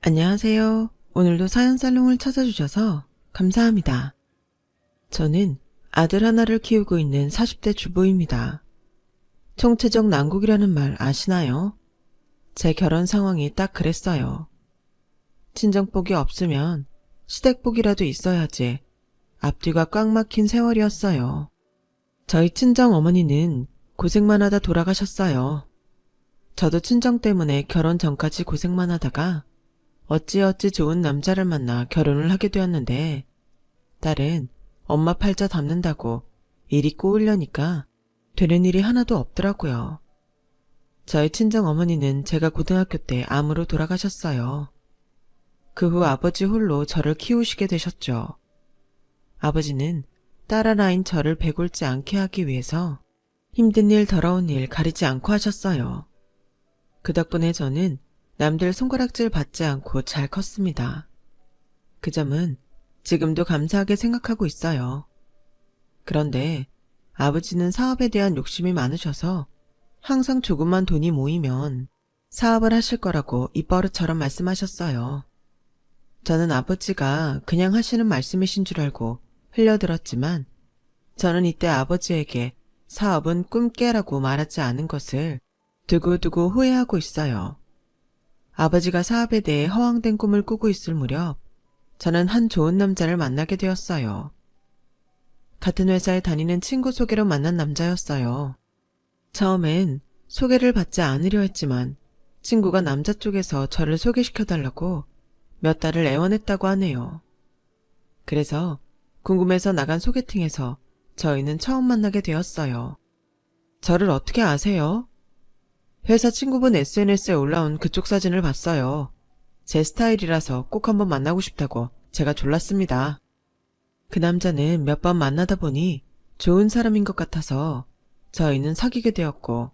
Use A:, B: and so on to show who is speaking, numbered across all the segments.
A: 안녕하세요. 오늘도 사연살롱을 찾아주셔서 감사합니다. 저는 아들 하나를 키우고 있는 40대 주부입니다. 총체적 난국이라는 말 아시나요? 제 결혼 상황이 딱 그랬어요. 친정복이 없으면 시댁복이라도 있어야지 앞뒤가 꽉 막힌 세월이었어요. 저희 친정 어머니는 고생만 하다 돌아가셨어요. 저도 친정 때문에 결혼 전까지 고생만 하다가 어찌어찌 좋은 남자를 만나 결혼을 하게 되었는데 딸은 엄마 팔자 담는다고 일이 꼬으려니까 되는 일이 하나도 없더라고요. 저희 친정 어머니는 제가 고등학교 때 암으로 돌아가셨어요. 그 후 아버지 홀로 저를 키우시게 되셨죠. 아버지는 딸 하나인 저를 배골지 않게 하기 위해서 힘든 일 더러운 일 가리지 않고 하셨어요. 그 덕분에 저는 남들 손가락질 받지 않고 잘 컸습니다. 그 점은 지금도 감사하게 생각하고 있어요. 그런데 아버지는 사업에 대한 욕심이 많으셔서 항상 조금만 돈이 모이면 사업을 하실 거라고 입버릇처럼 말씀하셨어요. 저는 아버지가 그냥 하시는 말씀이신 줄 알고 흘려들었지만 저는 이때 아버지에게 사업은 꿈깨라고 말하지 않은 것을 두고두고 후회하고 있어요. 아버지가 사업에 대해 허황된 꿈을 꾸고 있을 무렵 저는 한 좋은 남자를 만나게 되었어요. 같은 회사에 다니는 친구 소개로 만난 남자였어요. 처음엔 소개를 받지 않으려 했지만 친구가 남자 쪽에서 저를 소개시켜달라고 몇 달을 애원했다고 하네요. 그래서 궁금해서 나간 소개팅에서 저희는 처음 만나게 되었어요. 저를 어떻게 아세요? 회사 친구분 SNS에 올라온 그쪽 사진을 봤어요. 제 스타일이라서 꼭 한번 만나고 싶다고 제가 졸랐습니다. 그 남자는 몇 번 만나다 보니 좋은 사람인 것 같아서 저희는 사귀게 되었고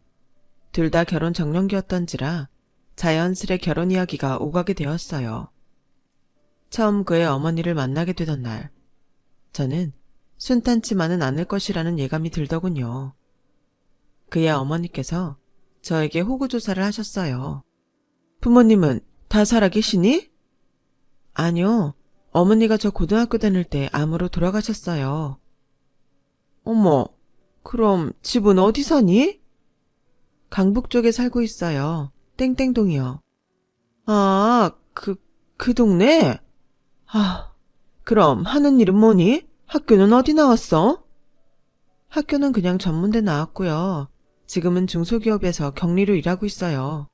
A: 둘 다 결혼 정년기였던지라 자연스레 결혼 이야기가 오가게 되었어요. 처음 그의 어머니를 만나게 되던 날 저는 순탄치만은 않을 것이라는 예감이 들더군요. 그의 어머니께서 저에게 호구조사를 하셨어요. 부모님은 다 살아계시니? 아니요. 어머니가 저 고등학교 다닐 때 암으로 돌아가셨어요. 어머, 그럼 집은 어디 사니? 강북 쪽에 살고 있어요. 땡땡동이요. 아, 그 동네? 아, 그럼 하는 일은 뭐니? 학교는 어디 나왔어? 학교는 그냥 전문대 나왔고요. 지금은 중소기업에서 격리로 일하고 있어요.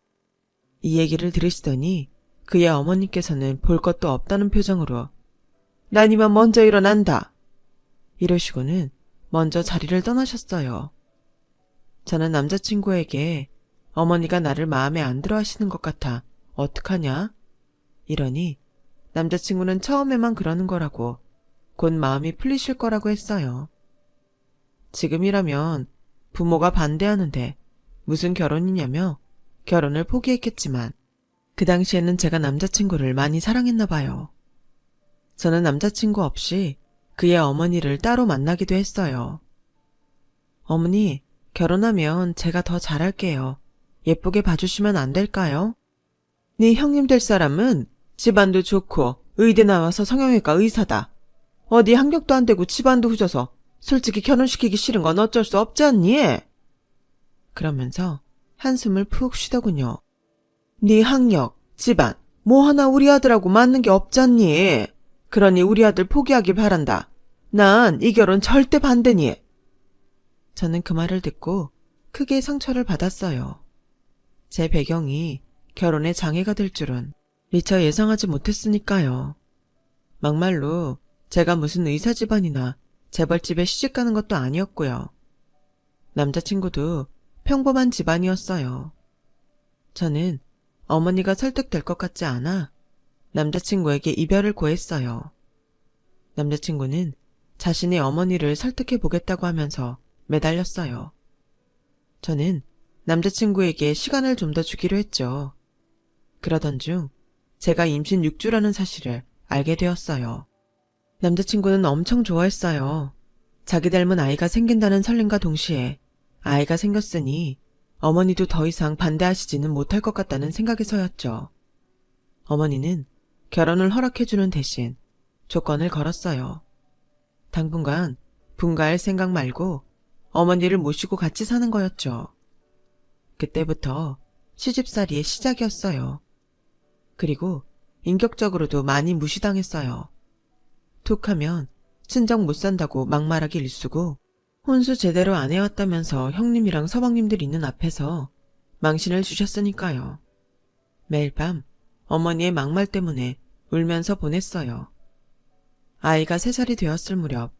A: 이 얘기를 들으시더니 그의 어머니께서는 볼 것도 없다는 표정으로 난 이만 먼저 일어난다. 이러시고는 먼저 자리를 떠나셨어요. 저는 남자친구에게 어머니가 나를 마음에 안 들어 하시는 것 같아 어떡하냐? 이러니 남자친구는 처음에만 그러는 거라고 곧 마음이 풀리실 거라고 했어요. 지금이라면 부모가 반대하는데 무슨 결혼이냐며 결혼을 포기했겠지만 그 당시에는 제가 남자친구를 많이 사랑했나 봐요. 저는 남자친구 없이 그의 어머니를 따로 만나기도 했어요. 어머니, 결혼하면 제가 더 잘할게요. 예쁘게 봐주시면 안 될까요? 네 형님 될 사람은 집안도 좋고 의대 나와서 성형외과 의사다. 어디 학력도 안 되고 집안도 후져서 솔직히 결혼시키기 싫은 건 어쩔 수 없지 않니? 그러면서 한숨을 푹 쉬더군요. 네 학력, 집안, 뭐 하나 우리 아들하고 맞는 게 없잖니. 그러니 우리 아들 포기하길 바란다. 난 이 결혼 절대 반대니. 저는 그 말을 듣고 크게 상처를 받았어요. 제 배경이 결혼에 장애가 될 줄은 미처 예상하지 못했으니까요. 막말로 제가 무슨 의사 집안이나 재벌집에 시집가는 것도 아니었고요. 남자친구도 평범한 집안이었어요. 저는 어머니가 설득될 것 같지 않아 남자친구에게 이별을 고했어요. 남자친구는 자신의 어머니를 설득해 보겠다고 하면서 매달렸어요. 저는 남자친구에게 시간을 좀 더 주기로 했죠. 그러던 중 제가 임신 6주라는 사실을 알게 되었어요. 남자친구는 엄청 좋아했어요. 자기 닮은 아이가 생긴다는 설렘과 동시에 아이가 생겼으니 어머니도 더 이상 반대하시지는 못할 것 같다는 생각에서였죠. 어머니는 결혼을 허락해주는 대신 조건을 걸었어요. 당분간 분가할 생각 말고 어머니를 모시고 같이 사는 거였죠. 그때부터 시집살이의 시작이었어요. 그리고 인격적으로도 많이 무시당했어요. 툭 하면 친정 못 산다고 막말하기 일쑤고 혼수 제대로 안 해왔다면서 형님이랑 서방님들 있는 앞에서 망신을 주셨으니까요. 매일 밤 어머니의 막말 때문에 울면서 보냈어요. 아이가 3살이 되었을 무렵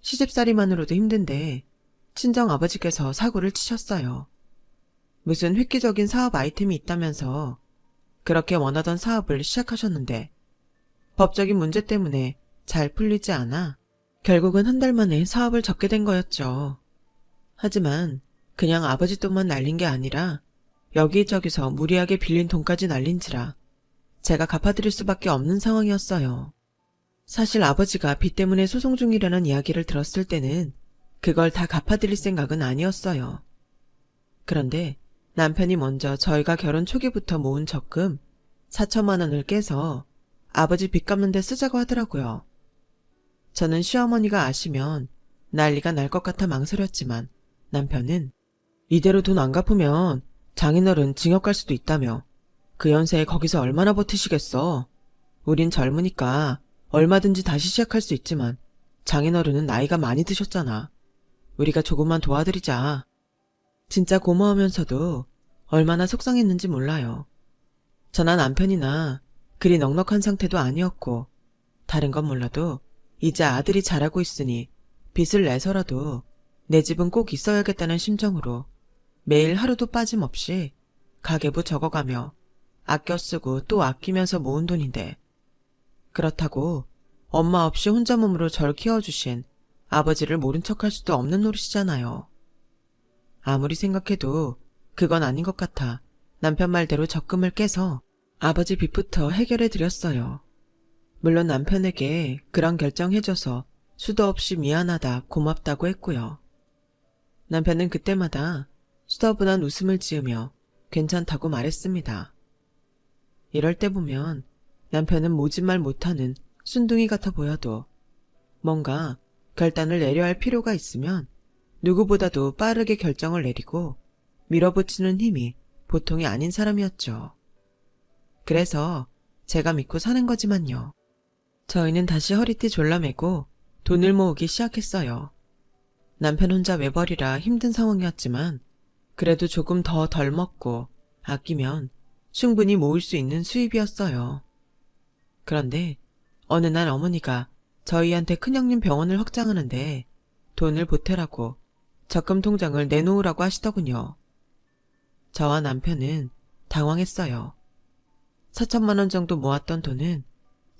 A: 시집살이만으로도 힘든데 친정 아버지께서 사고를 치셨어요. 무슨 획기적인 사업 아이템이 있다면서 그렇게 원하던 사업을 시작하셨는데 법적인 문제 때문에 잘 풀리지 않아 결국은 한 달 만에 사업을 접게 된 거였죠. 하지만 그냥 아버지 돈만 날린 게 아니라 여기저기서 무리하게 빌린 돈까지 날린지라 제가 갚아드릴 수밖에 없는 상황이었어요. 사실 아버지가 빚 때문에 소송 중이라는 이야기를 들었을 때는 그걸 다 갚아드릴 생각은 아니었어요. 그런데 남편이 먼저 저희가 결혼 초기부터 모은 적금 4천만 원을 깨서 아버지 빚 갚는 데 쓰자고 하더라고요. 저는 시어머니가 아시면 난리가 날 것 같아 망설였지만 남편은 이대로 돈 안 갚으면 장인어른 징역 갈 수도 있다며 그 연세에 거기서 얼마나 버티시겠어. 우린 젊으니까 얼마든지 다시 시작할 수 있지만 장인어른은 나이가 많이 드셨잖아. 우리가 조금만 도와드리자. 진짜 고마우면서도 얼마나 속상했는지 몰라요. 저나 남편이나 그리 넉넉한 상태도 아니었고 다른 건 몰라도 이제 아들이 자라고 있으니 빚을 내서라도 내 집은 꼭 있어야겠다는 심정으로 매일 하루도 빠짐없이 가계부 적어가며 아껴 쓰고 또 아끼면서 모은 돈인데 그렇다고 엄마 없이 혼자 몸으로 절 키워주신 아버지를 모른 척할 수도 없는 노릇이잖아요. 아무리 생각해도 그건 아닌 것 같아 남편 말대로 적금을 깨서 아버지 빚부터 해결해 드렸어요. 물론 남편에게 그런 결정해줘서 수도 없이 미안하다 고맙다고 했고요. 남편은 그때마다 수더분한 웃음을 지으며 괜찮다고 말했습니다. 이럴 때 보면 남편은 모진말 못하는 순둥이 같아 보여도 뭔가 결단을 내려야 할 필요가 있으면 누구보다도 빠르게 결정을 내리고 밀어붙이는 힘이 보통이 아닌 사람이었죠. 그래서 제가 믿고 사는 거지만요. 저희는 다시 허리띠 졸라매고 돈을 모으기 시작했어요. 남편 혼자 외벌이라 힘든 상황이었지만 그래도 조금 더 덜 먹고 아끼면 충분히 모을 수 있는 수입이었어요. 그런데 어느 날 어머니가 저희한테 큰형님 병원을 확장하는데 돈을 보태라고 적금 통장을 내놓으라고 하시더군요. 저와 남편은 당황했어요. 4천만 원 정도 모았던 돈은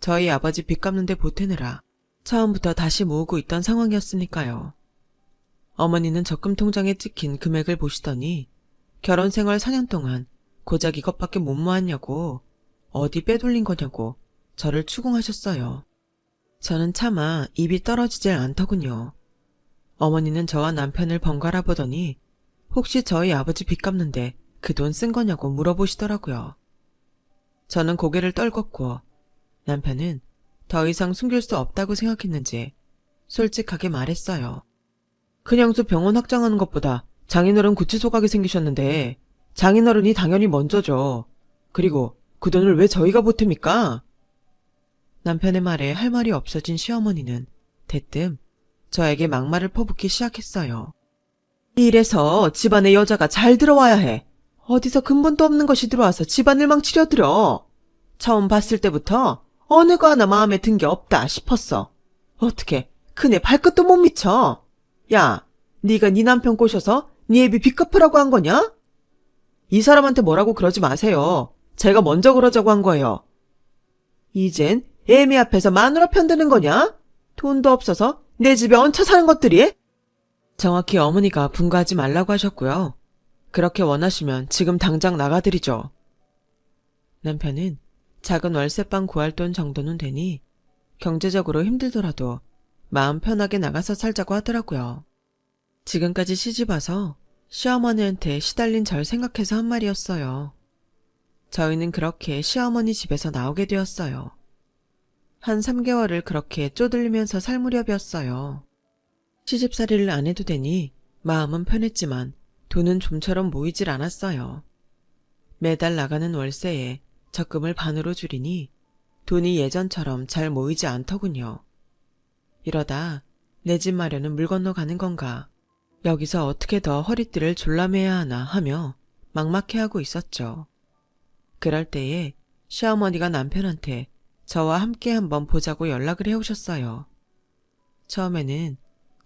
A: 저희 아버지 빚 갚는 데 보태느라 처음부터 다시 모으고 있던 상황이었으니까요. 어머니는 적금 통장에 찍힌 금액을 보시더니 결혼 생활 4년 동안 고작 이것밖에 못 모았냐고 어디 빼돌린 거냐고 저를 추궁하셨어요. 저는 차마 입이 떨어지질 않더군요. 어머니는 저와 남편을 번갈아 보더니 혹시 저희 아버지 빚 갚는데 그 돈 쓴 거냐고 물어보시더라고요. 저는 고개를 떨궜고 남편은 더 이상 숨길 수 없다고 생각했는지 솔직하게 말했어요. 그냥서 병원 확장하는 것보다 장인어른 구치소 가게 생기셨는데 장인어른이 당연히 먼저죠. 그리고 그 돈을 왜 저희가 보탭니까? 남편의 말에 할 말이 없어진 시어머니는 대뜸 저에게 막말을 퍼붓기 시작했어요. 이래서 집안에 여자가 잘 들어와야 해. 어디서 근본도 없는 것이 들어와서 집안을 망치려들어. 처음 봤을 때부터 어느 거 하나 마음에 든 게 없다 싶었어. 어떻게 그네 발끝도 못 미쳐. 야, 네가 네 남편 꼬셔서 네 애비 빚 갚으라고 한 거냐? 이 사람한테 뭐라고 그러지 마세요. 제가 먼저 그러자고 한 거예요. 이젠 애미 앞에서 마누라 편드는 거냐? 돈도 없어서 내 집에 얹혀 사는 것들이? 정확히 어머니가 분가하지 말라고 하셨고요. 그렇게 원하시면 지금 당장 나가드리죠. 남편은 작은 월세방 구할 돈 정도는 되니 경제적으로 힘들더라도 마음 편하게 나가서 살자고 하더라고요. 지금까지 시집와서 시어머니한테 시달린 절 생각해서 한 말이었어요. 저희는 그렇게 시어머니 집에서 나오게 되었어요. 한 3개월을 그렇게 쪼들리면서 살 무렵이었어요. 시집살이를 안 해도 되니 마음은 편했지만 돈은 좀처럼 모이질 않았어요. 매달 나가는 월세에 적금을 반으로 줄이니 돈이 예전처럼 잘 모이지 않더군요. 이러다 내 집 마련은 물 건너가는 건가, 여기서 어떻게 더 허리띠를 졸라매야 하나 하며 막막해하고 있었죠. 그럴 때에 시어머니가 남편한테 저와 함께 한번 보자고 연락을 해오셨어요. 처음에는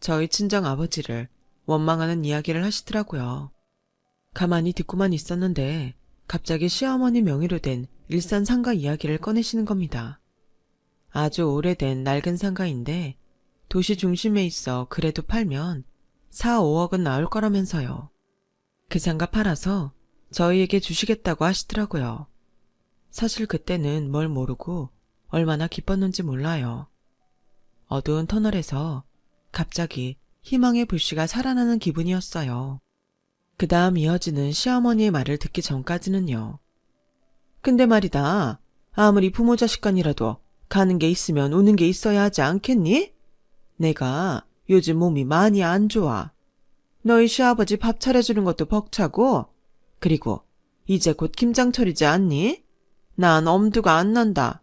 A: 저희 친정 아버지를 원망하는 이야기를 하시더라고요. 가만히 듣고만 있었는데 갑자기 시어머니 명의로 된 일산 상가 이야기를 꺼내시는 겁니다. 아주 오래된 낡은 상가인데 도시 중심에 있어 그래도 팔면 4, 5억은 나올 거라면서요. 그 상가 팔아서 저희에게 주시겠다고 하시더라고요. 사실 그때는 뭘 모르고 얼마나 기뻤는지 몰라요. 어두운 터널에서 갑자기 희망의 불씨가 살아나는 기분이었어요. 그 다음 이어지는 시어머니의 말을 듣기 전까지는요. 근데 말이다, 아무리 부모 자식 간이라도 가는 게 있으면 오는 게 있어야 하지 않겠니? 내가 요즘 몸이 많이 안 좋아. 너희 시아버지 밥 차려주는 것도 벅차고, 그리고 이제 곧 김장철이지 않니? 난 엄두가 안 난다.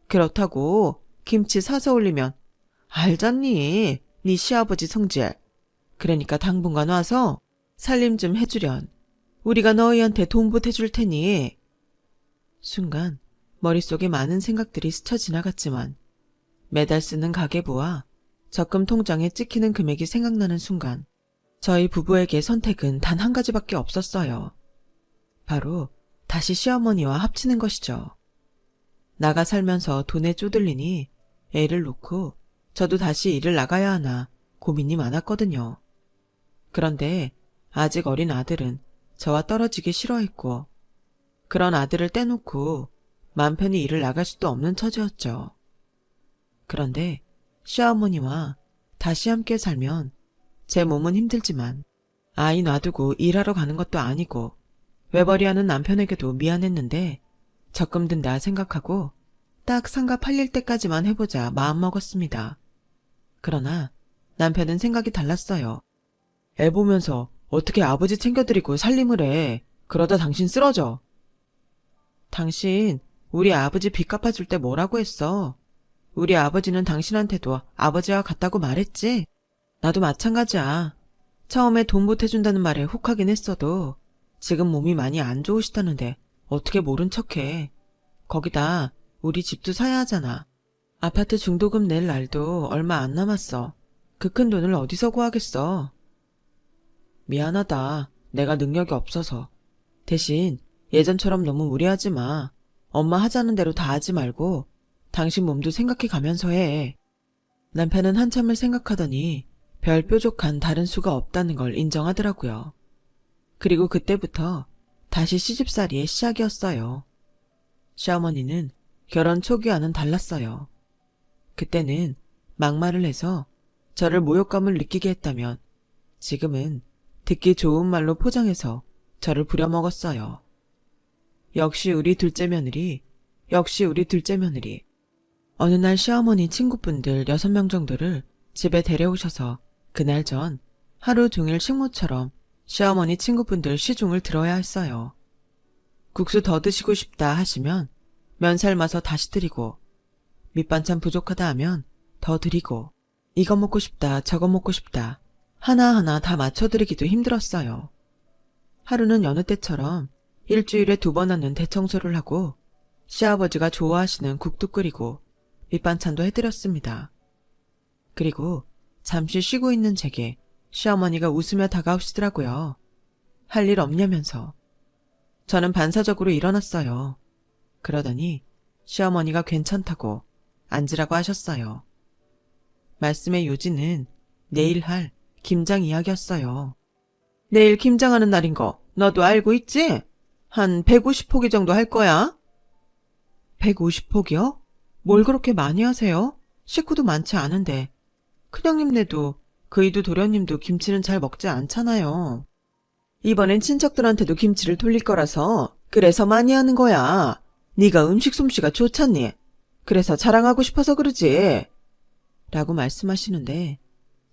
A: 그렇다고 김치 사서 올리면 알잖니, 네 시아버지 성질. 그러니까 당분간 와서 살림 좀 해주련. 우리가 너희한테 돈 보태줄 테니. 순간 머릿속에 많은 생각들이 스쳐 지나갔지만 매달 쓰는 가계부와 적금 통장에 찍히는 금액이 생각나는 순간 저희 부부에게 선택은 단 한 가지밖에 없었어요. 바로 다시 시어머니와 합치는 것이죠. 나가 살면서 돈에 쪼들리니 애를 놓고 저도 다시 일을 나가야 하나 고민이 많았거든요. 그런데 아직 어린 아들은 저와 떨어지기 싫어했고, 그런 아들을 떼놓고 맘 편히 일을 나갈 수도 없는 처지였죠. 그런데 시어머니와 다시 함께 살면 제 몸은 힘들지만 아이 놔두고 일하러 가는 것도 아니고 외벌이하는 남편에게도 미안했는데 적금 든다 생각하고 딱 상가 팔릴 때까지만 해보자 마음먹었습니다. 그러나 남편은 생각이 달랐어요. 애 보면서 어떻게 아버지 챙겨드리고 살림을 해. 그러다 당신 쓰러져. 당신 우리 아버지 빚 갚아줄 때 뭐라고 했어? 우리 아버지는 당신한테도 아버지와 같다고 말했지? 나도 마찬가지야. 처음에 돈 보태준다는 말에 혹하긴 했어도 지금 몸이 많이 안 좋으시다는데 어떻게 모른 척해. 거기다 우리 집도 사야 하잖아. 아파트 중도금 낼 날도 얼마 안 남았어. 그 큰 돈을 어디서 구하겠어. 미안하다. 내가 능력이 없어서. 대신 예전처럼 너무 무리하지 마. 엄마 하자는 대로 다 하지 말고 당신 몸도 생각해 가면서 해. 남편은 한참을 생각하더니 별 뾰족한 다른 수가 없다는 걸 인정하더라고요. 그리고 그때부터 다시 시집살이의 시작이었어요. 시어머니는 결혼 초기와는 달랐어요. 그때는 막말을 해서 저를 모욕감을 느끼게 했다면 지금은 듣기 좋은 말로 포장해서 저를 부려먹었어요. 역시 우리 둘째 며느리, 역시 우리 둘째 며느리. 어느 날 시어머니 친구분들 6명 정도를 집에 데려오셔서 그날 전 하루 종일 식모처럼 시어머니 친구분들 시중을 들어야 했어요. 국수 더 드시고 싶다 하시면 면 삶아서 다시 드리고, 밑반찬 부족하다 하면 더 드리고, 이거 먹고 싶다 저거 먹고 싶다 하나하나 다 맞춰드리기도 힘들었어요. 하루는 여느 때처럼 일주일에 2번 하는 대청소를 하고 시아버지가 좋아하시는 국도 끓이고 밑반찬도 해드렸습니다. 그리고 잠시 쉬고 있는 제게 시어머니가 웃으며 다가오시더라고요. 할 일 없냐면서. 저는 반사적으로 일어났어요. 그러더니 시어머니가 괜찮다고 앉으라고 하셨어요. 말씀의 요지는 내일 할 김장 이야기였어요. 내일 김장하는 날인 거 너도 알고 있지? 한 150포기 정도 할 거야. 150포기요? 뭘 그렇게 많이 하세요? 식구도 많지 않은데. 큰형님네도 그이도 도련님도 김치는 잘 먹지 않잖아요. 이번엔 친척들한테도 김치를 돌릴 거라서 그래서 많이 하는 거야. 네가 음식 솜씨가 좋잖니. 그래서 자랑하고 싶어서 그러지. 라고 말씀하시는데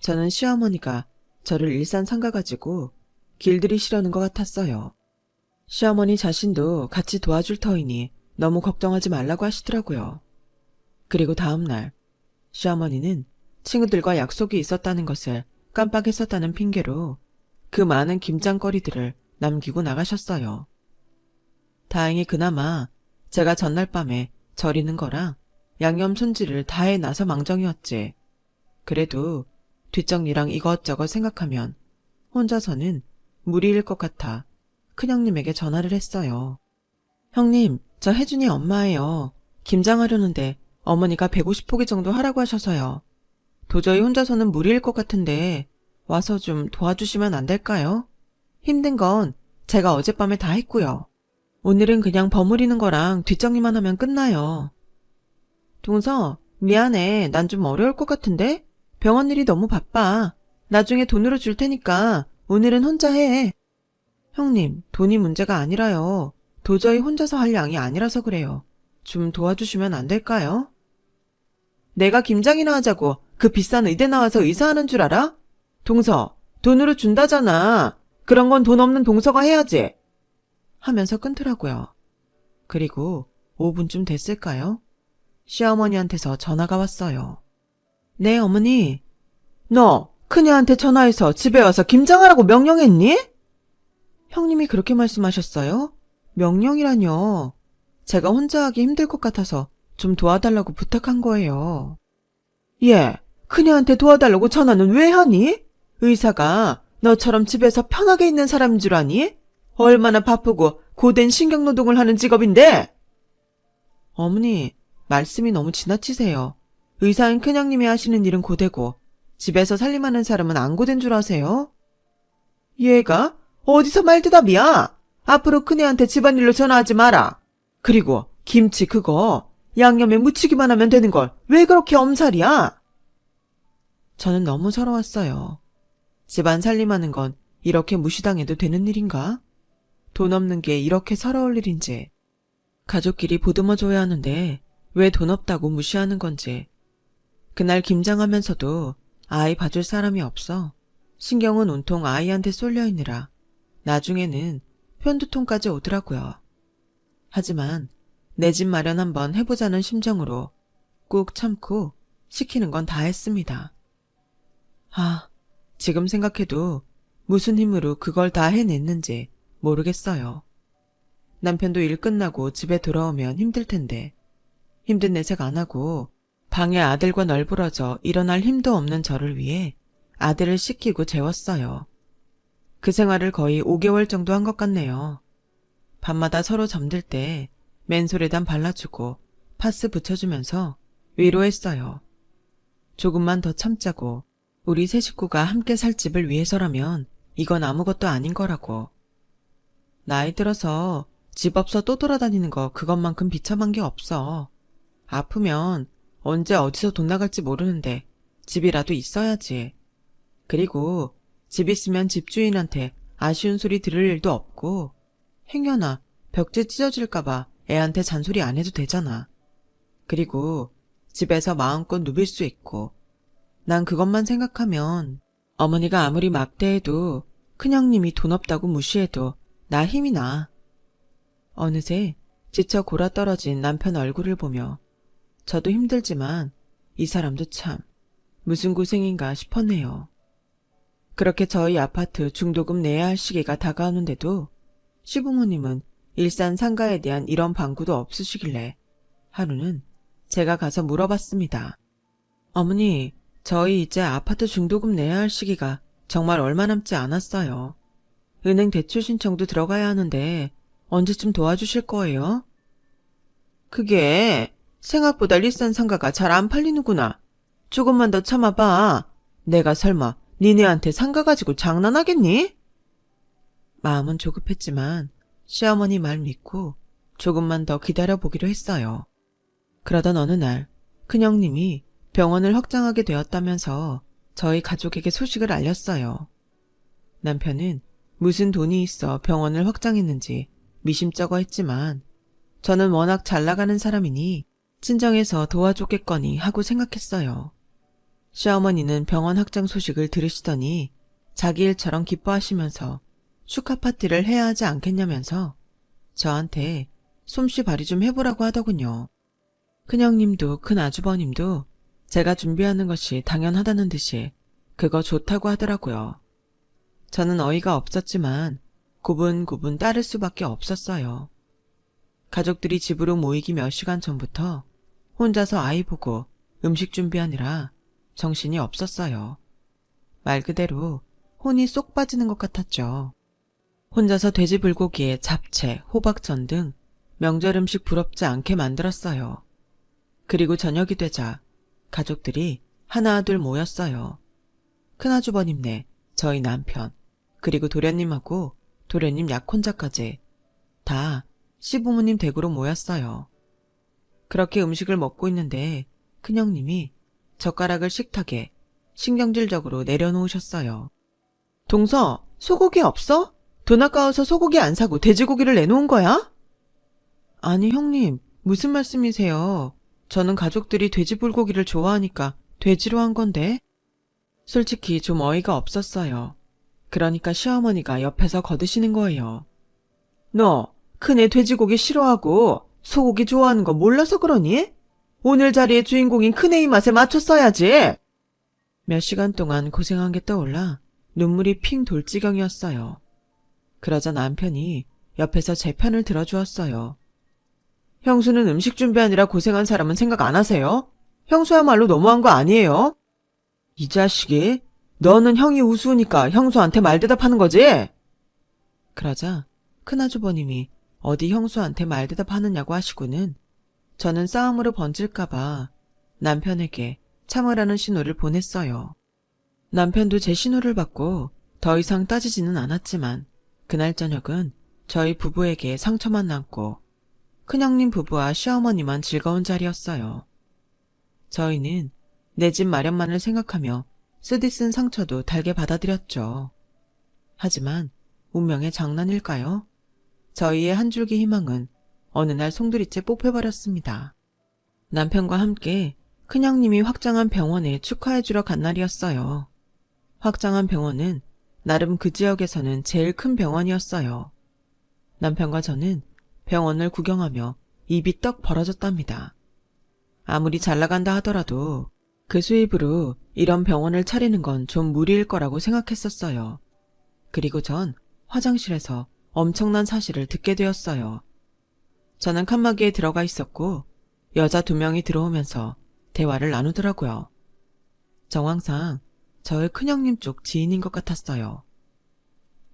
A: 저는 시어머니가 저를 일산 삼가가지고 길들이시려는 것 같았어요. 시어머니 자신도 같이 도와줄 터이니 너무 걱정하지 말라고 하시더라고요. 그리고 다음날 시어머니는 친구들과 약속이 있었다는 것을 깜빡했었다는 핑계로 그 많은 김장거리들을 남기고 나가셨어요. 다행히 그나마 제가 전날 밤에 절이는 거랑 양념 손질을 다 해놔서 망정이었지. 그래도 뒷정리랑 이것저것 생각하면 혼자서는 무리일 것 같아 큰형님에게 전화를 했어요. 형님, 저 혜준이 엄마예요. 김장하려는데 어머니가 150포기 정도 하라고 하셔서요. 도저히 혼자서는 무리일 것 같은데 와서 좀 도와주시면 안 될까요? 힘든 건 제가 어젯밤에 다 했고요. 오늘은 그냥 버무리는 거랑 뒷정리만 하면 끝나요. 동서, 미안해. 난 좀 어려울 것 같은데? 병원 일이 너무 바빠. 나중에 돈으로 줄 테니까 오늘은 혼자 해. 형님, 돈이 문제가 아니라요. 도저히 혼자서 할 양이 아니라서 그래요. 좀 도와주시면 안 될까요? 내가 김장이나 하자고 그 비싼 의대 나와서 의사하는 줄 알아? 동서, 돈으로 준다잖아. 그런 건 돈 없는 동서가 해야지. 하면서 끊더라고요. 그리고 5분쯤 됐을까요? 시어머니한테서 전화가 왔어요. 네, 어머니. 너 큰애한테 전화해서 집에 와서 김장하라고 명령했니? 형님이 그렇게 말씀하셨어요? 명령이라뇨. 제가 혼자 하기 힘들 것 같아서 좀 도와달라고 부탁한 거예요. 예, 큰애한테 도와달라고 전화는 왜 하니? 의사가 너처럼 집에서 편하게 있는 사람인 줄 아니? 얼마나 바쁘고 고된 신경노동을 하는 직업인데? 어머니, 말씀이 너무 지나치세요. 의사인 큰형님이 하시는 일은 고되고 집에서 살림하는 사람은 안 고된 줄 아세요? 얘가 어디서 말대답이야? 앞으로 큰애한테 집안일로 전화하지 마라. 그리고 김치 그거 양념에 묻히기만 하면 되는 걸 왜 그렇게 엄살이야? 저는 너무 서러웠어요. 집안 살림하는 건 이렇게 무시당해도 되는 일인가? 돈 없는 게 이렇게 서러울 일인지, 가족끼리 보듬어줘야 하는데 왜 돈 없다고 무시하는 건지. 그날 김장하면서도 아이 봐줄 사람이 없어 신경은 온통 아이한테 쏠려있느라 나중에는 편두통까지 오더라고요. 하지만 내 집 마련 한번 해보자는 심정으로 꾹 참고 시키는 건 다 했습니다. 지금 생각해도 무슨 힘으로 그걸 다 해냈는지 모르겠어요. 남편도 일 끝나고 집에 돌아오면 힘들 텐데 힘든 내색 안 하고 방에 아들과 널브러져 일어날 힘도 없는 저를 위해 아들을 씻기고 재웠어요. 그 생활을 거의 5개월 정도 한 것 같네요. 밤마다 서로 잠들 때 맨솔에단 발라주고 파스 붙여주면서 위로했어요. 조금만 더 참자고, 우리 세 식구가 함께 살 집을 위해서라면 이건 아무것도 아닌 거라고. 나이 들어서 집 없어 또 돌아다니는 거 그것만큼 비참한 게 없어. 아프면 언제 어디서 돈 나갈지 모르는데 집이라도 있어야지. 그리고 집 있으면 집주인한테 아쉬운 소리 들을 일도 없고 행여나 벽지 찢어질까봐 애한테 잔소리 안 해도 되잖아. 그리고 집에서 마음껏 누빌 수 있고. 난 그것만 생각하면 어머니가 아무리 막대해도 큰형님이 돈 없다고 무시해도 나 힘이 나. 어느새 지쳐 골아떨어진 남편 얼굴을 보며 저도 힘들지만 이 사람도 참 무슨 고생인가 싶었네요. 그렇게 저희 아파트 중도금 내야 할 시기가 다가오는데도 시부모님은 일산 상가에 대한 이런 방구도 없으시길래 하루는 제가 가서 물어봤습니다. 어머니, 저희 이제 아파트 중도금 내야 할 시기가 정말 얼마 남지 않았어요. 은행 대출 신청도 들어가야 하는데 언제쯤 도와주실 거예요? 그게 생각보다 일산 상가가 잘 안 팔리는구나. 조금만 더 참아봐. 내가 설마 니네한테 상가 가지고 장난하겠니? 마음은 조급했지만 시어머니 말 믿고 조금만 더 기다려보기로 했어요. 그러던 어느 날 큰형님이 병원을 확장하게 되었다면서 저희 가족에게 소식을 알렸어요. 남편은 무슨 돈이 있어 병원을 확장했는지 미심쩍어 했지만 저는 워낙 잘 나가는 사람이니 친정에서 도와줬겠거니 하고 생각했어요. 시어머니는 병원 확장 소식을 들으시더니 자기 일처럼 기뻐하시면서 축하 파티를 해야 하지 않겠냐면서 저한테 솜씨 발휘 좀 해보라고 하더군요. 큰형님도 큰아주버님도 제가 준비하는 것이 당연하다는 듯이 그거 좋다고 하더라고요. 저는 어이가 없었지만 고분고분 따를 수밖에 없었어요. 가족들이 집으로 모이기 몇 시간 전부터 혼자서 아이 보고 음식 준비하느라 정신이 없었어요. 말 그대로 혼이 쏙 빠지는 것 같았죠. 혼자서 돼지 불고기에 잡채, 호박전 등 명절 음식 부럽지 않게 만들었어요. 그리고 저녁이 되자 가족들이 하나 둘 모였어요. 큰아주버님네, 저희 남편, 그리고 도련님하고 도련님 약혼자까지 다 시부모님 댁으로 모였어요. 그렇게 음식을 먹고 있는데 큰형님이 젓가락을 식탁에 신경질적으로 내려놓으셨어요. 동서, 소고기 없어? 돈 아까워서 소고기 안 사고 돼지고기를 내놓은 거야? 아니 형님, 무슨 말씀이세요? 저는 가족들이 돼지 불고기를 좋아하니까 돼지로 한 건데. 솔직히 좀 어이가 없었어요. 그러니까 시어머니가 옆에서 거드시는 거예요. 너 큰애 돼지고기 싫어하고 소고기 좋아하는 거 몰라서 그러니? 오늘 자리의 주인공인 큰애 입맛에 맞췄어야지. 몇 시간 동안 고생한 게 떠올라 눈물이 핑 돌 지경이었어요. 그러자 남편이 옆에서 제 편을 들어주었어요. 형수는 음식 준비하느라 고생한 사람은 생각 안 하세요? 형수야말로 너무한 거 아니에요? 이 자식이, 너는 형이 우스우니까 형수한테 말대답하는 거지? 그러자 큰아주버님이 어디 형수한테 말대답하느냐고 하시고는 저는 싸움으로 번질까봐 남편에게 참으라는 신호를 보냈어요. 남편도 제 신호를 받고 더 이상 따지지는 않았지만 그날 저녁은 저희 부부에게 상처만 남고 큰형님 부부와 시어머니만 즐거운 자리였어요. 저희는 내 집 마련만을 생각하며 쓰디쓴 상처도 달게 받아들였죠. 하지만 운명의 장난일까요? 저희의 한 줄기 희망은 어느 날 송두리째 뽑혀버렸습니다. 남편과 함께 큰형님이 확장한 병원에 축하해주러 간 날이었어요. 확장한 병원은 나름 그 지역에서는 제일 큰 병원이었어요. 남편과 저는 병원을 구경하며 입이 떡 벌어졌답니다. 아무리 잘 나간다 하더라도 그 수입으로 이런 병원을 차리는 건 좀 무리일 거라고 생각했었어요. 그리고 전 화장실에서 엄청난 사실을 듣게 되었어요. 저는 칸막이에 들어가 있었고 여자 2명이 들어오면서 대화를 나누더라고요. 정황상 저의 큰형님 쪽 지인인 것 같았어요.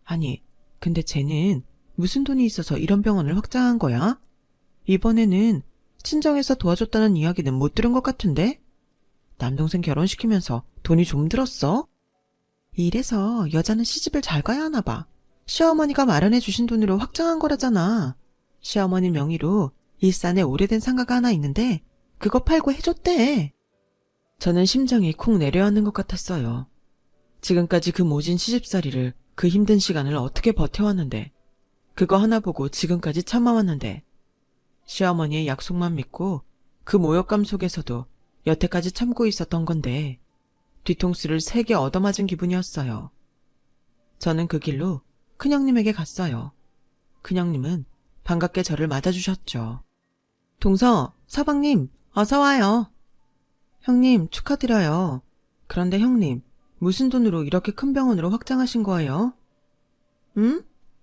A: 아니, 근데 쟤는 무슨 돈이 있어서 이런 병원을 확장한 거야? 이번에는 친정에서 도와줬다는 이야기는 못 들은 것 같은데? 남동생 결혼시키면서 돈이 좀 들었어? 이래서 여자는 시집을 잘 가야 하나 봐. 시어머니가 마련해 주신 돈으로 확장한 거라잖아. 시어머니 명의로 일산에 오래된 상가가 하나 있는데 그거 팔고 해줬대. 저는 심장이 쿵 내려앉는 것 같았어요. 지금까지 그 모진 시집살이를 그 힘든 시간을 어떻게 버텨왔는데 그거 하나 보고 지금까지 참아왔는데 시어머니의 약속만 믿고 그 모욕감 속에서도 여태까지 참고 있었던 건데 뒤통수를 3개 얻어맞은 기분이었어요. 저는 그 길로 큰형님에게 갔어요. 큰형님은 반갑게 저를 맞아주셨죠. 동서, 서방님, 어서 와요. 형님, 축하드려요. 그런데 형님, 무슨 돈으로 이렇게 큰 병원으로 확장하신 거예요? 응?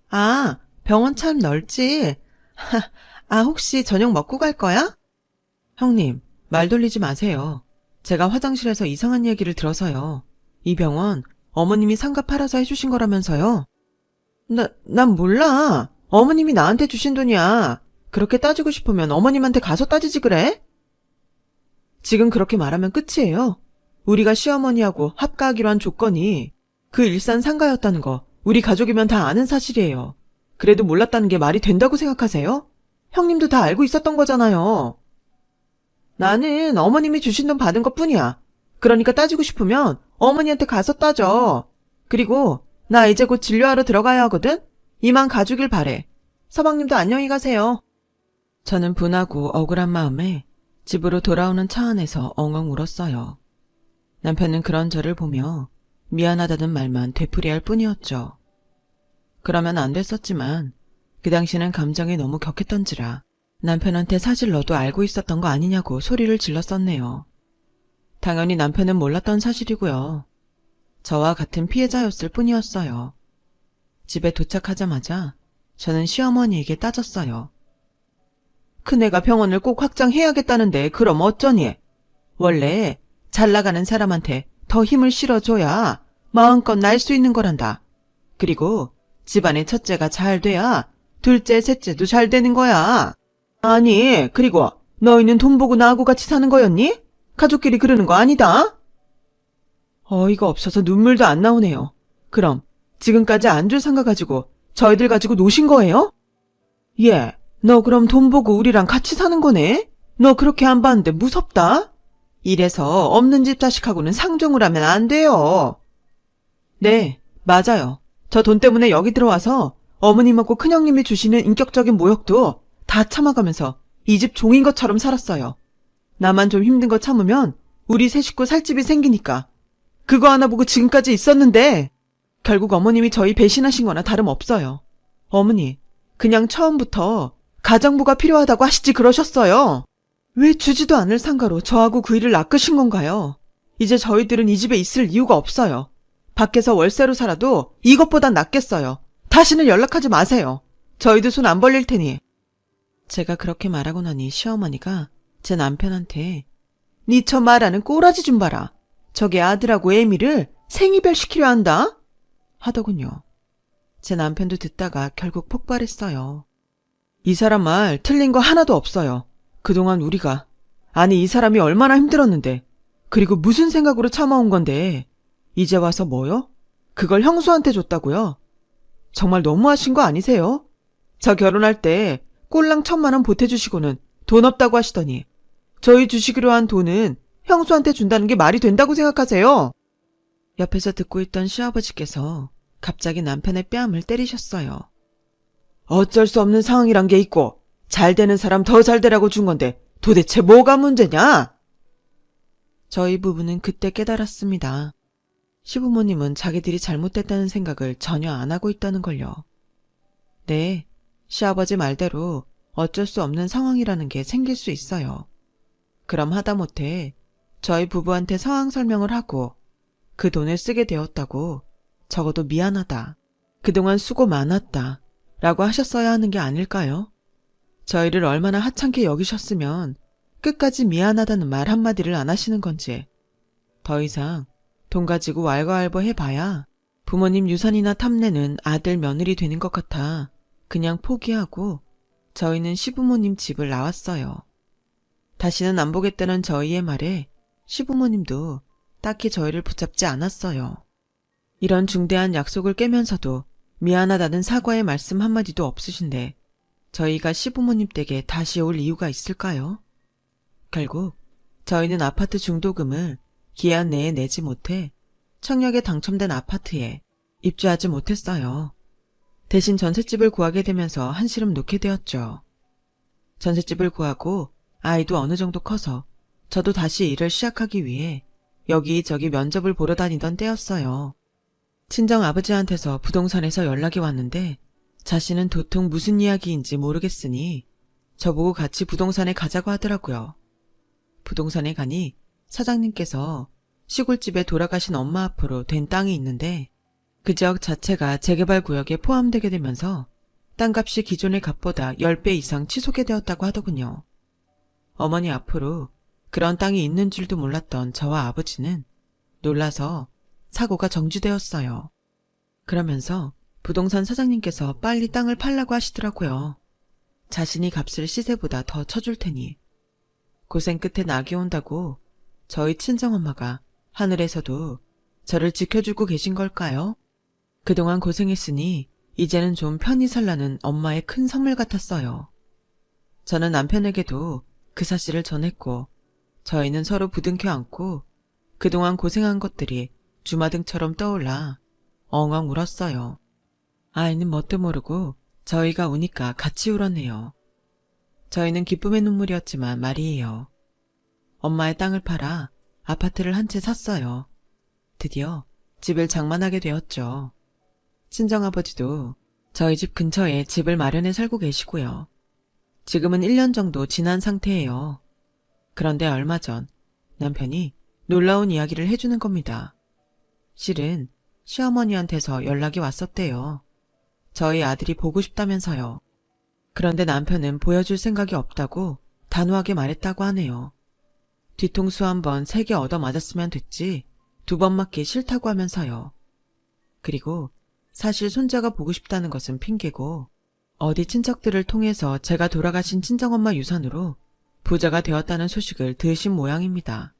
A: 아, 병원 참 넓지. 혹시 저녁 먹고 갈 거야? 형님, 말 돌리지 마세요. 제가 화장실에서 이상한 얘기를 들어서요. 이 병원 어머님이 상가 팔아서 해주신 거라면서요. 난 몰라. 어머님이 나한테 주신 돈이야. 그렇게 따지고 싶으면 어머님한테 가서 따지지 그래? 지금 그렇게 말하면 끝이에요. 우리가 시어머니하고 합가하기로 한 조건이 그 일산 상가였다는 거 우리 가족이면 다 아는 사실이에요. 그래도 몰랐다는 게 말이 된다고 생각하세요? 형님도 다 알고 있었던 거잖아요. 나는 어머님이 주신 돈 받은 것뿐이야. 그러니까 따지고 싶으면 어머니한테 가서 따져. 그리고 나 이제 곧 진료하러 들어가야 하거든? 이만 가주길 바래. 서방님도 안녕히 가세요. 저는 분하고 억울한 마음에 집으로 돌아오는 차 안에서 엉엉 울었어요. 남편은 그런 저를 보며 미안하다는 말만 되풀이할 뿐이었죠. 그러면 안 됐었지만 그 당시는 감정이 너무 격했던지라 남편한테 사실 너도 알고 있었던 거 아니냐고 소리를 질렀었네요. 당연히 남편은 몰랐던 사실이고요. 저와 같은 피해자였을 뿐이었어요. 집에 도착하자마자 저는 시어머니에게 따졌어요. 큰애가 병원을 꼭 확장해야겠다는데 그럼 어쩌니? 원래 잘 나가는 사람한테 더 힘을 실어줘야 마음껏 날 수 있는 거란다. 그리고 집안의 첫째가 잘 돼야 둘째, 셋째도 잘 되는 거야. 아니, 그리고 너희는 돈 보고 나하고 같이 사는 거였니? 가족끼리 그러는 거 아니다? 어이가 없어서 눈물도 안 나오네요. 그럼 지금까지 안 줄 상가 가지고 저희들 가지고 노신 거예요? 예, 너 그럼 돈 보고 우리랑 같이 사는 거네? 너 그렇게 안 봤는데 무섭다? 이래서 없는 집 자식하고는 상종을 하면 안 돼요. 네, 맞아요. 저 돈 때문에 여기 들어와서 어머님하고 큰형님이 주시는 인격적인 모욕도 다 참아가면서 이 집 종인 것처럼 살았어요. 나만 좀 힘든 거 참으면 우리 세 식구 살 집이 생기니까. 그거 하나 보고 지금까지 있었는데 결국 어머님이 저희 배신하신 거나 다름없어요. 어머니, 그냥 처음부터 가정부가 필요하다고 하시지 그러셨어요. 왜 주지도 않을 상가로 저하고 그 일을 낚으신 건가요? 이제 저희들은 이 집에 있을 이유가 없어요. 밖에서 월세로 살아도 이것보단 낫겠어요. 다시는 연락하지 마세요. 저희도 손 안 벌릴 테니. 제가 그렇게 말하고 나니 시어머니가 제 남편한테 니 저 말하는 꼬라지 좀 봐라. 저게 아들하고 애미를 생이별 시키려 한다? 하더군요. 제 남편도 듣다가 결국 폭발했어요. 이 사람 말 틀린 거 하나도 없어요. 그동안 우리가, 아니 이 사람이 얼마나 힘들었는데, 그리고 무슨 생각으로 참아온 건데 이제 와서 뭐요? 그걸 형수한테 줬다고요? 정말 너무하신 거 아니세요? 저 결혼할 때 꼴랑 1,000만 원 보태주시고는 돈 없다고 하시더니 저희 주시기로 한 돈은 형수한테 준다는 게 말이 된다고 생각하세요? 옆에서 듣고 있던 시아버지께서 갑자기 남편의 뺨을 때리셨어요. 어쩔 수 없는 상황이란 게 있고 잘 되는 사람 더 잘 되라고 준 건데 도대체 뭐가 문제냐? 저희 부부는 그때 깨달았습니다. 시부모님은 자기들이 잘못됐다는 생각을 전혀 안 하고 있다는 걸요. 네, 시아버지 말대로 어쩔 수 없는 상황이라는 게 생길 수 있어요. 그럼 하다못해 저희 부부한테 상황 설명을 하고 그 돈을 쓰게 되었다고 적어도 미안하다, 그동안 수고 많았다 라고 하셨어야 하는 게 아닐까요? 저희를 얼마나 하찮게 여기셨으면 끝까지 미안하다는 말 한마디를 안 하시는 건지. 더 이상 돈 가지고 왈가왈부 해봐야 부모님 유산이나 탐내는 아들 며느리 되는 것 같아 그냥 포기하고 저희는 시부모님 집을 나왔어요. 다시는 안 보겠다는 저희의 말에 시부모님도 딱히 저희를 붙잡지 않았어요. 이런 중대한 약속을 깨면서도 미안하다는 사과의 말씀 한마디도 없으신데 저희가 시부모님 댁에 다시 올 이유가 있을까요? 결국 저희는 아파트 중도금을 기한 내에 내지 못해 청약에 당첨된 아파트에 입주하지 못했어요. 대신 전셋집을 구하게 되면서 한시름 놓게 되었죠. 전셋집을 구하고 아이도 어느 정도 커서 저도 다시 일을 시작하기 위해 여기저기 면접을 보러 다니던 때였어요. 친정 아버지한테서 부동산에서 연락이 왔는데 자신은 도통 무슨 이야기인지 모르겠으니 저보고 같이 부동산에 가자고 하더라고요. 부동산에 가니 사장님께서 시골집에 돌아가신 엄마 앞으로 된 땅이 있는데 그 지역 자체가 재개발 구역에 포함되게 되면서 땅값이 기존의 값보다 10배 이상 치솟게 되었다고 하더군요. 어머니 앞으로 그런 땅이 있는 줄도 몰랐던 저와 아버지는 놀라서 사고가 정지되었어요. 그러면서 부동산 사장님께서 빨리 땅을 팔라고 하시더라고요. 자신이 값을 시세보다 더 쳐줄 테니. 고생 끝에 낙이 온다고 저희 친정엄마가 하늘에서도 저를 지켜주고 계신 걸까요? 그동안 고생했으니 이제는 좀 편히 살라는 엄마의 큰 선물 같았어요. 저는 남편에게도 그 사실을 전했고 저희는 서로 부둥켜 안고 그동안 고생한 것들이 주마등처럼 떠올라 엉엉 울었어요. 아이는 뭣도 모르고 저희가 우니까 같이 울었네요. 저희는 기쁨의 눈물이었지만 말이에요. 엄마의 땅을 팔아 아파트를 한 채 샀어요. 드디어 집을 장만하게 되었죠. 친정아버지도 저희 집 근처에 집을 마련해 살고 계시고요. 지금은 1년 정도 지난 상태예요. 그런데 얼마 전 남편이 놀라운 이야기를 해주는 겁니다. 실은 시어머니한테서 연락이 왔었대요. 저희 아들이 보고 싶다면서요. 그런데 남편은 보여줄 생각이 없다고 단호하게 말했다고 하네요. 뒤통수 한 번 세게 얻어맞았으면 됐지 2번 맞기 싫다고 하면서요. 그리고 사실 손자가 보고 싶다는 것은 핑계고 어디 친척들을 통해서 제가 돌아가신 친정엄마 유산으로 부자가 되었다는 소식을 들으신 모양입니다.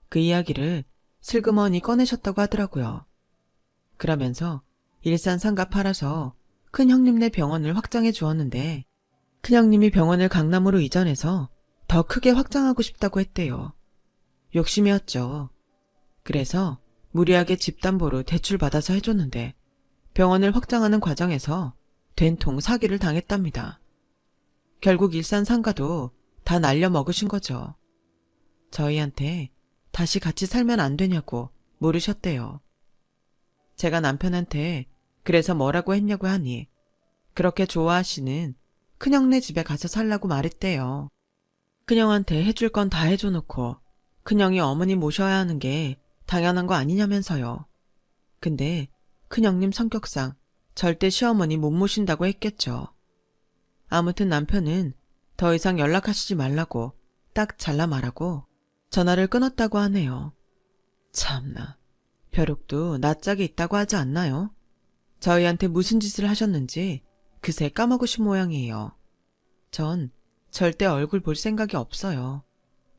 A: 그 이야기를 슬그머니 꺼내셨다고 하더라고요. 그러면서 일산 상가 팔아서 큰형님네 병원을 확장해 주었는데 큰형님이 병원을 강남으로 이전해서 더 크게 확장하고 싶다고 했대요. 욕심이었죠. 그래서 무리하게 집담보로 대출받아서 해줬는데 병원을 확장하는 과정에서 된통 사기를 당했답니다. 결국 일산 상가도 다 날려먹으신 거죠. 저희한테 다시 같이 살면 안 되냐고 물으셨대요. 제가 남편한테 그래서 뭐라고 했냐고 하니 그렇게 좋아하시는 큰형네 집에 가서 살라고 말했대요. 큰형한테 해줄 건 다 해줘놓고 큰형이 어머니 모셔야 하는 게 당연한 거 아니냐면서요. 근데 큰형님 성격상 절대 시어머니 못 모신다고 했겠죠. 아무튼 남편은 더 이상 연락하시지 말라고 딱 잘라 말하고 전화를 끊었다고 하네요. 참나, 벼룩도 낯짝이 있다고 하지 않나요? 저희한테 무슨 짓을 하셨는지 그새 까먹으신 모양이에요. 전 절대 얼굴 볼 생각이 없어요.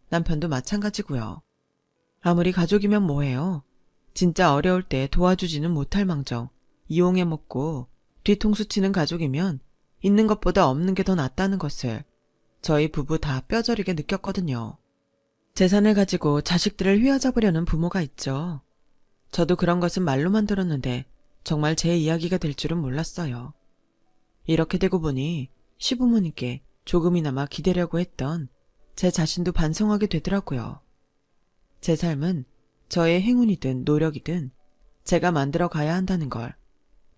A: 남편도 마찬가지고요. 아무리 가족이면 뭐해요. 진짜 어려울 때 도와주지는 못할 망정 이용해 먹고 뒤통수 치는 가족이면 있는 것보다 없는 게 더 낫다는 것을 저희 부부 다 뼈저리게 느꼈거든요. 재산을 가지고 자식들을 휘어잡으려는 부모가 있죠. 저도 그런 것은 말로만 들었는데 정말 제 이야기가 될 줄은 몰랐어요. 이렇게 되고 보니 시부모님께 조금이나마 기대려고 했던 제 자신도 반성하게 되더라고요. 제 삶은 저의 행운이든 노력이든 제가 만들어 가야 한다는 걸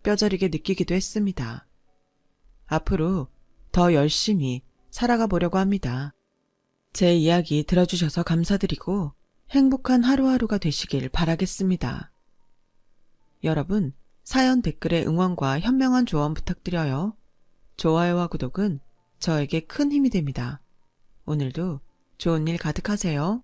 A: 뼈저리게 느끼기도 했습니다. 앞으로 더 열심히 살아가 보려고 합니다. 제 이야기 들어주셔서 감사드리고 행복한 하루하루가 되시길 바라겠습니다. 여러분, 사연 댓글에 응원과 현명한 조언 부탁드려요. 좋아요와 구독은 저에게 큰 힘이 됩니다. 오늘도 좋은 일 가득하세요.